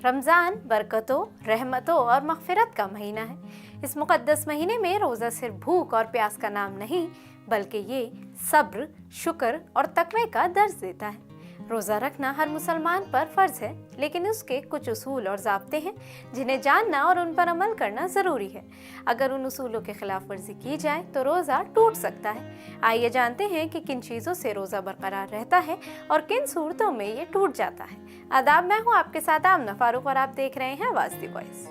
रमज़ान बरकतों, रहमतों और मग़फ़िरत का महीना है। इस मुक़द्दस महीने में रोज़ा सिर्फ भूख और प्यास का नाम नहीं, बल्कि ये सब्र, शुक्र और तक़वे का दर्स देता है। रोज़ा रखना हर मुसलमान पर फ़र्ज़ है, लेकिन उसके कुछ उसूल और ज़ाब्ते हैं जिन्हें जानना और उन पर अमल करना ज़रूरी है। अगर उन उसूलों के ख़िलाफ़ वर्जी की जाए तो रोज़ा टूट सकता है। आइए जानते हैं कि किन चीज़ों से रोज़ा बरकरार रहता है और किन सूरतों में ये टूट जाता है। आदाब, मैं हूँ आपके साथ आमना फारूक और आप देख रहे हैं आवाज़ दी वॉइस।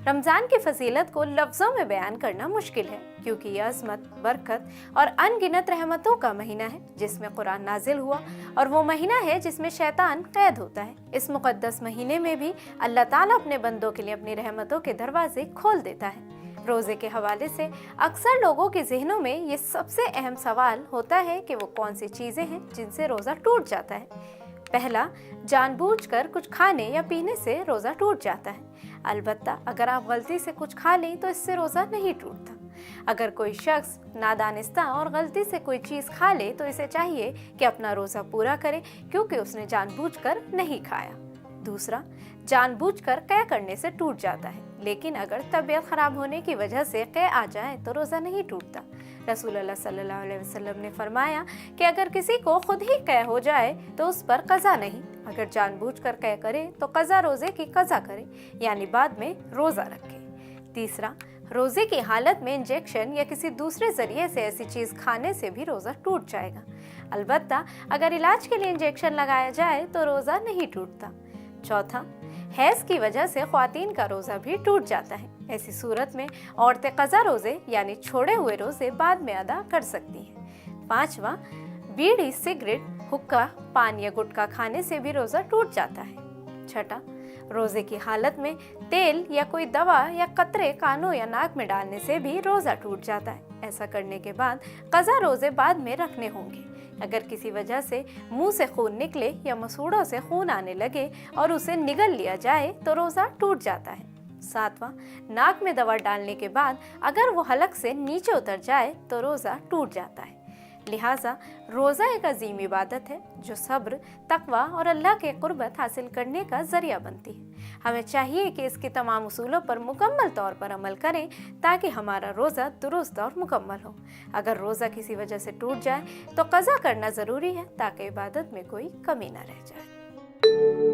रमज़ान की फजीलत को लफ्ज़ों में बयान करना मुश्किल है, क्योंकि यह अज़मत, बरकत और अनगिनत रहमतों का महीना है जिसमें कुरान नाजिल हुआ, और वो महीना है जिसमें शैतान कैद होता है। इस मुक़द्दस महीने में भी अल्लाह ताला अपने बंदों के लिए अपनी रहमतों के दरवाजे खोल देता है। रोज़े के हवाले से अक्सर लोगों के जहनों में ये सबसे अहम सवाल होता है कि वो कौन सी चीज़ें हैं जिनसे रोज़ा टूट जाता है। पहला, जानबूझकर कुछ खाने या पीने से रोज़ा टूट जाता है। अलबत्ता अगर आप गलती से कुछ खा लें तो इससे रोज़ा नहीं टूटता। अगर कोई शख्स नादानिस्ता और गलती से कोई चीज़ खा ले तो इसे चाहिए कि अपना रोज़ा पूरा करे, क्योंकि उसने जानबूझकर नहीं खाया। दूसरा, जानबूझकर क़य करने से टूट जाता है, लेकिन अगर तबीयत ख़राब होने की वजह से क़य आ जाए तो रोज़ा नहीं टूटता। रसूलुल्लाह सल्लल्लाहु अलैहि वसल्लम ने फरमाया कि अगर किसी को खुद ही क़य हो जाए तो उस पर क़ज़ा नहीं, अगर जानबूझकर क़य करे तो क़ज़ा रोज़े की क़ज़ा करे, यानी बाद में रोज़ा रखे। तीसरा, रोज़े की हालत में इंजेक्शन या किसी दूसरे ज़रिए से ऐसी चीज़ खाने से भी रोज़ा टूट जाएगा। अलबत्ता अगर इलाज के लिए इंजेक्शन लगाया जाए तो रोज़ा नहीं टूटता। चौथा, हैज़ की वजह से ख़वातीन का रोज़ा भी टूट जाता है। ऐसी सूरत में औरतें क़ज़ा रोज़े यानी छोड़े हुए रोज़े बाद में अदा कर सकती हैं। पाँचवा, बीड़ी, सिगरेट, हुक्का, पान या गुटखा खाने से भी रोज़ा टूट जाता है। छठा, रोज़े की हालत में तेल या कोई दवा या कतरे कानों या नाक में डालने से भी रोज़ा टूट जाता है। ऐसा करने के बाद क़ज़ा रोज़े बाद में रखने होंगे। अगर किसी वजह से मुंह से खून निकले या मसूड़ों से खून आने लगे और उसे निगल लिया जाए तो रोज़ा टूट जाता है। सातवां, नाक में दवा डालने के बाद अगर वो हलक से नीचे उतर जाए तो रोज़ा टूट जाता है। लिहाजा रोज़ा एक अजीम इबादत है जो सब्र, तकवा और अल्लाह के कुर्बत हासिल करने का ज़रिया बनती है। हमें चाहिए कि इसके तमाम उसूलों पर मुकम्मल तौर पर अमल करें ताकि हमारा रोज़ा दुरुस्त और मुकम्मल हो। अगर रोज़ा किसी वजह से टूट जाए तो क़ज़ा करना ज़रूरी है ताकि इबादत में कोई कमी न रह जाए।